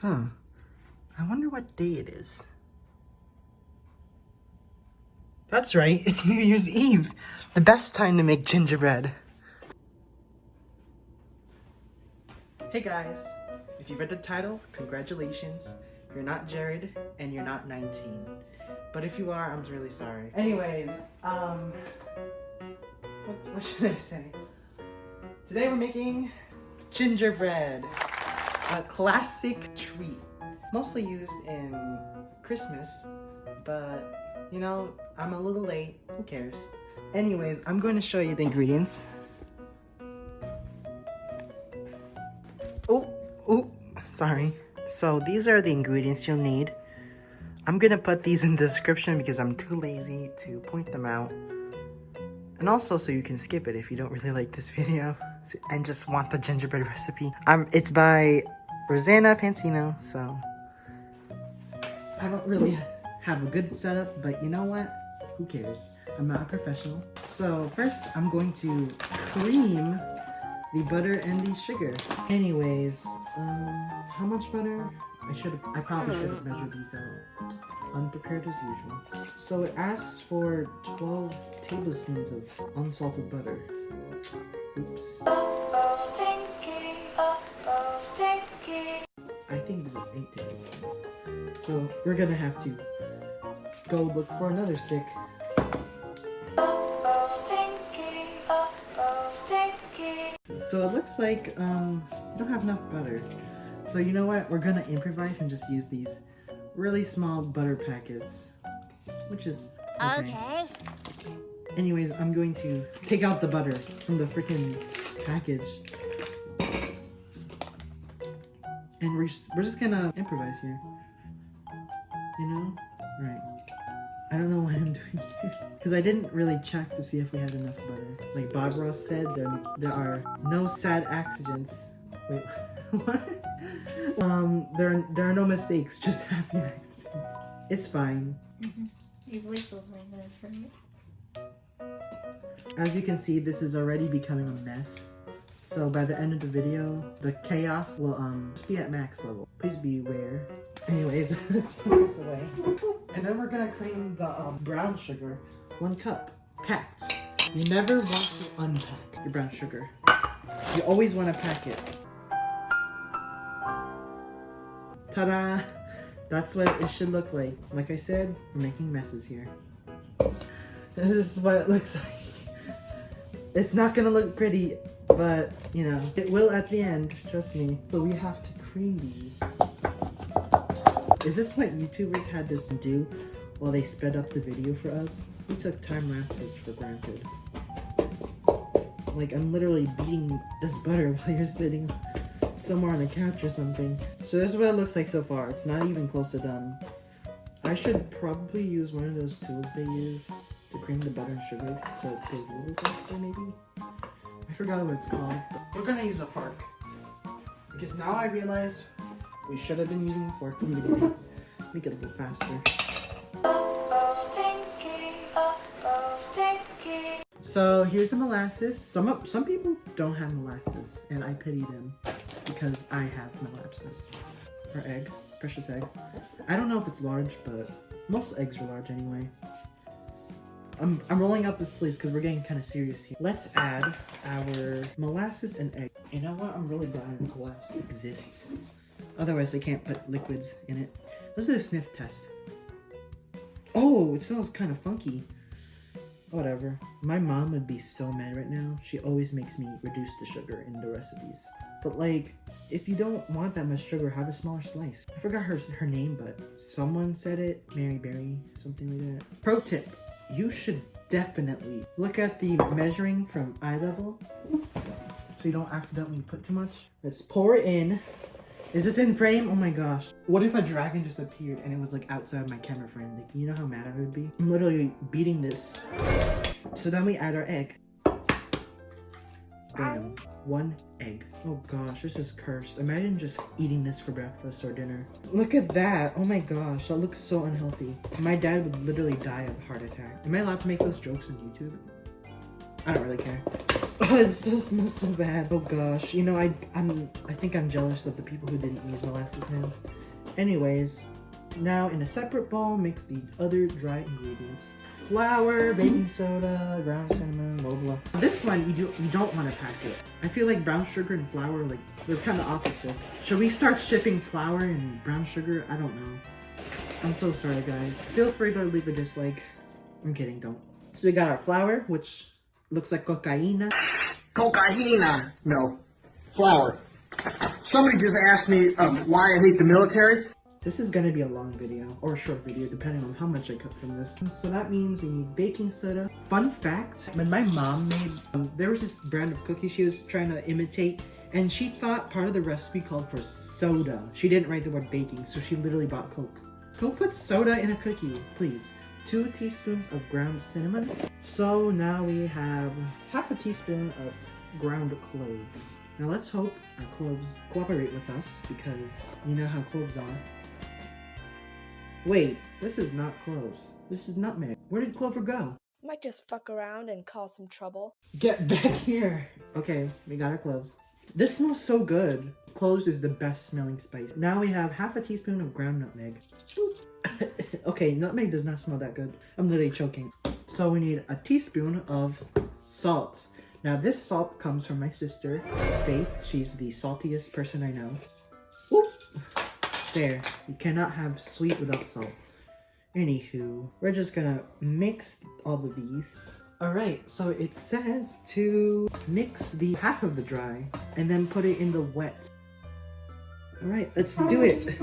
Huh. I wonder what day it is. That's right, it's New Year's Eve. The best time to make gingerbread. Hey guys, if you read the title, congratulations. You're not Jared, and you're not 19. But if you are, I'm really sorry. Anyways, what should I say? Today we're making gingerbread. A classic treat. Mostly used in Christmas, but you know, I'm a little late. Who cares? Anyways, I'm going to show you the ingredients. Oh, sorry. So these are the ingredients you'll need. I'm gonna put these in the description because I'm too lazy to point them out. And also so you can skip it if you don't really like this video and just want the gingerbread recipe. It's by Rosanna Pansino, so I don't really have a good setup, but you know what? Who cares? I'm not a professional. So first I'm going to cream the butter and the sugar. Anyways, how much butter? I probably should have measured these out. Unprepared as usual. So it asks for 12 tablespoons of unsalted butter. Oops. Stinky, stinky. I think this is 8 tablespoons. So we're gonna have to go look for another stick. Stinky, stinky. So it looks like we don't have enough butter. So you know what? We're gonna improvise and just use these really small butter packets, which is okay. Anyways, I'm going to take out the butter from the freaking package. And we're just gonna improvise here. You know? Right. I don't know what I'm doing here. Because I didn't really check to see if we had enough butter. Like Bob Ross said, there are no sad accidents. Wait, what? There are no mistakes, just happy accidents. It's fine. Your voice was like that for me. As you can see, this is already becoming a mess. So by the end of the video, the chaos will just be at max level. Please be aware. Anyways, let's put this away. And then we're gonna cream the brown sugar. 1 cup, packed. You never want to unpack your brown sugar. You always want to pack it. Ta-da! That's what it should look like. Like I said, we're making messes here. This is what it looks like. It's not gonna look pretty, but you know, it will at the end, trust me. So we have to cream these. Is this what YouTubers had to do while they sped up the video for us? We took time lapses for granted. Like, I'm literally beating this butter while you're sitting somewhere on a couch or something. So this is what it looks like so far. It's not even close to done. I should probably use one of those tools they use to cream the butter and sugar so it goes a little faster maybe. I forgot what it's called. We're gonna use a fork. Because now I realize we should have been using a fork from the beginning. Make it a little faster. So here's the molasses. Some people don't have molasses, and I pity them because I have molasses. Or egg, precious egg. I don't know if it's large, but most eggs are large anyway. I'm rolling up the sleeves because we're getting kind of serious here. Let's add our molasses and egg. You know what? I'm really glad glass exists. Otherwise, they can't put liquids in it. Let's do a sniff test. Oh, it smells kind of funky. Whatever. My mom would be so mad right now. She always makes me reduce the sugar in the recipes. But like, if you don't want that much sugar, have a smaller slice. I forgot her name, but someone said it. Mary Berry, something like that. Pro tip. You should definitely look at the measuring from eye level so you don't accidentally put too much. Let's pour it in. Is this in frame? Oh my gosh. What if a dragon just appeared and it was like outside my camera frame? Like, you know how mad I would be? I'm literally beating this. So then we add our egg. Bam. 1 egg. Oh gosh, this is cursed. Imagine just eating this for breakfast or dinner. Look at that. Oh my gosh, that looks so unhealthy. My dad would literally die of a heart attack. Am I allowed to make those jokes on YouTube? I don't really care. it still smells so bad. Oh gosh. You know, I think I'm jealous of the people who didn't use molasses now. Anyways, now in a separate bowl, mix the other dry ingredients. Flour, baking soda, ground cinnamon, blah blah. This one you don't want to pack it. I feel like brown sugar and flour, like, they're kind of opposite. Should we start shipping flour and brown sugar? I don't know. I'm so sorry, guys. Feel free to leave a dislike. I'm kidding, don't. So we got our flour, which looks like cocaína. Cocaína. No, flour. Somebody just asked me why I hate the military. This is gonna be a long video, or a short video, depending on how much I cut from this. So that means we need baking soda. Fun fact, when my mom made, there was this brand of cookie she was trying to imitate, and she thought part of the recipe called for soda. She didn't write the word baking, so she literally bought Coke. Who puts soda in a cookie, please? 2 teaspoons of ground cinnamon. So now we have half a teaspoon of ground cloves. Now let's hope our cloves cooperate with us, because you know how cloves are. Wait, this is not cloves. This is nutmeg. Where did Clover go? Might just fuck around and cause some trouble. Get back here. Okay, we got our cloves. This smells so good. Cloves is the best smelling spice. Now we have half a teaspoon of ground nutmeg. Okay, nutmeg does not smell that good. I'm literally choking. So we need a teaspoon of salt. Now this salt comes from my sister, Faith. She's the saltiest person I know. Oop. There, you cannot have sweet without salt. Anywho, we're just gonna mix all of these. Alright, so it says to mix the half of the dry and then put it in the wet. Alright, let's do it.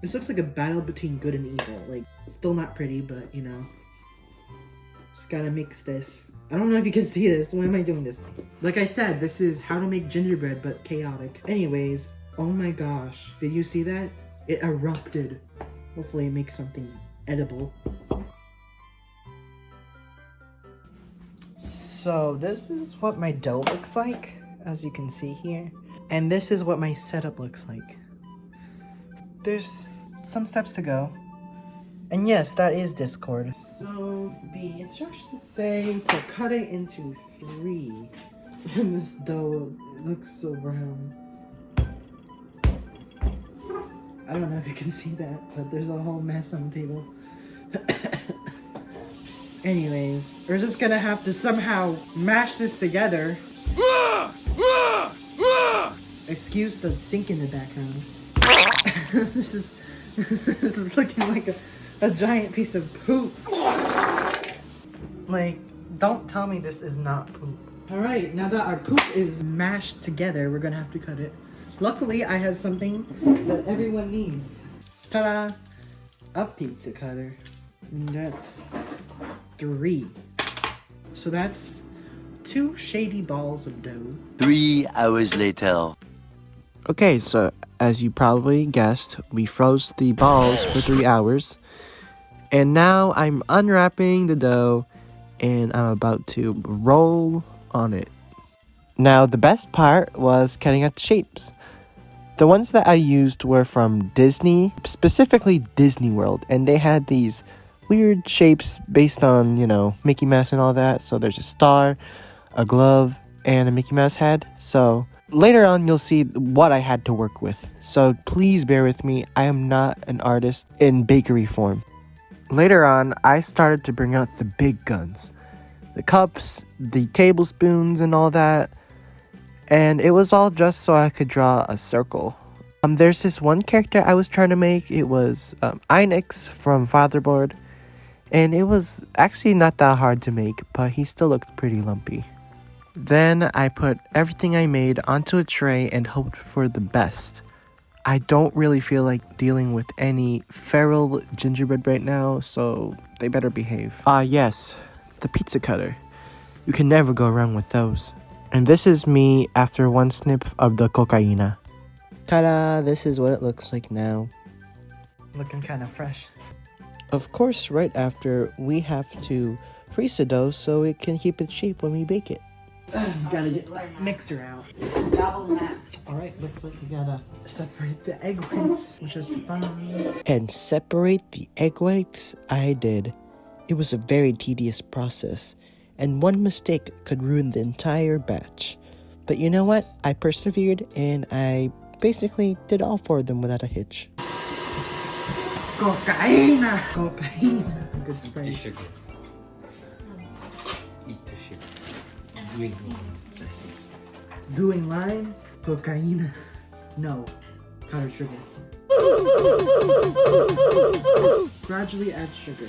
This looks like a battle between good and evil. Like, still not pretty, but you know. Just gotta mix this. I don't know if you can see this. Why am I doing this? Like I said, this is how to make gingerbread, but chaotic. Anyways, oh my gosh. Did you see that? It erupted. Hopefully it makes something edible. So this is what my dough looks like, as you can see here. And this is what my setup looks like. There's some steps to go. And yes, that is Discord. So the instructions say to cut it into 3. And this dough looks so brown. I don't know if you can see that, but there's a whole mess on the table. Anyways, we're just gonna have to somehow mash this together. Excuse the sink in the background. This is looking like a giant piece of poop. Like, don't tell me this is not poop. Alright, now that our poop is mashed together, we're gonna have to cut it. Luckily, I have something that everyone needs. Ta-da! A pizza cutter. And that's 3. So that's 2 shady balls of dough. 3 hours later. Okay, so as you probably guessed, we froze the balls for 3 hours. And now I'm unwrapping the dough and I'm about to roll on it. Now, the best part was cutting out the shapes. The ones that I used were from Disney, specifically Disney World, and they had these weird shapes based on, you know, Mickey Mouse and all that. So there's a star, a glove, and a Mickey Mouse head. So later on, you'll see what I had to work with. So please bear with me. I am not an artist in bakery form. Later on, I started to bring out the big guns. The cups, the tablespoons, and all that. And it was all just so I could draw a circle. There's this one character I was trying to make. It was Einix from Fatherboard. And it was actually not that hard to make, but he still looked pretty lumpy. Then I put everything I made onto a tray and hoped for the best. I don't really feel like dealing with any feral gingerbread right now, so they better behave. Yes, the pizza cutter. You can never go wrong with those. And this is me after one snip of the cocaína. Ta-da! This is what it looks like now. Looking kind of fresh. Of course, right after, we have to freeze the dough so it can keep its shape when we bake it. Gotta get the mixer out. Alright, looks like we gotta separate the egg whites, which is fun. And separate the egg whites, I did. It was a very tedious process. and one mistake could ruin the entire batch. But you know what? I persevered, and I basically did all 4 of them without a hitch. Cocaína! Cocaína. Good spray. sugar. Eat the sugar. Doing lines, I see. Doing lines? Cocaína. No. Powdered sugar. Gradually add sugar.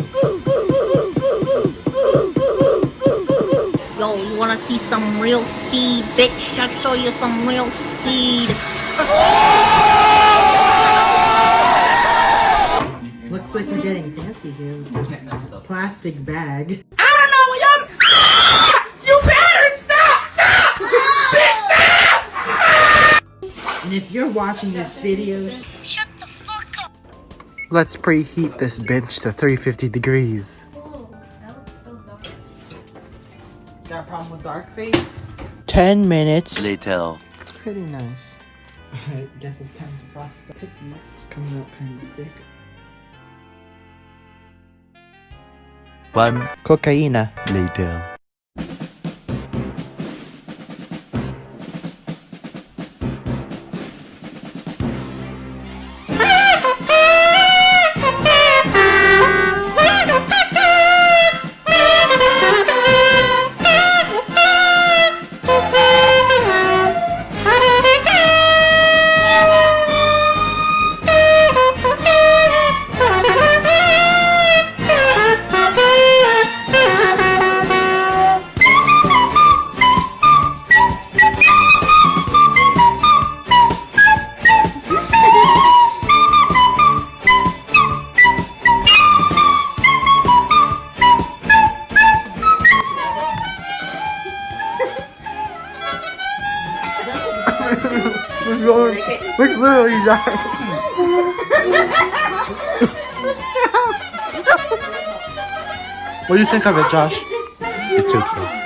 Yo, you wanna see some real speed, bitch? I'll show you some real speed. Looks like we're getting fancy here with this plastic bag. I don't know what y'all. You better stop! And if you're watching this video, Shut the fuck up. Let's preheat this bench to 350 degrees. Oh, that looks so dark. got a problem with dark fade? 10 minutes. Later. Pretty nice. Alright, I guess it's time to frost the cookies. It's coming out kind of thick. 1 Cocaína. later. We're literally dying. What do you think of it, Josh? It's okay.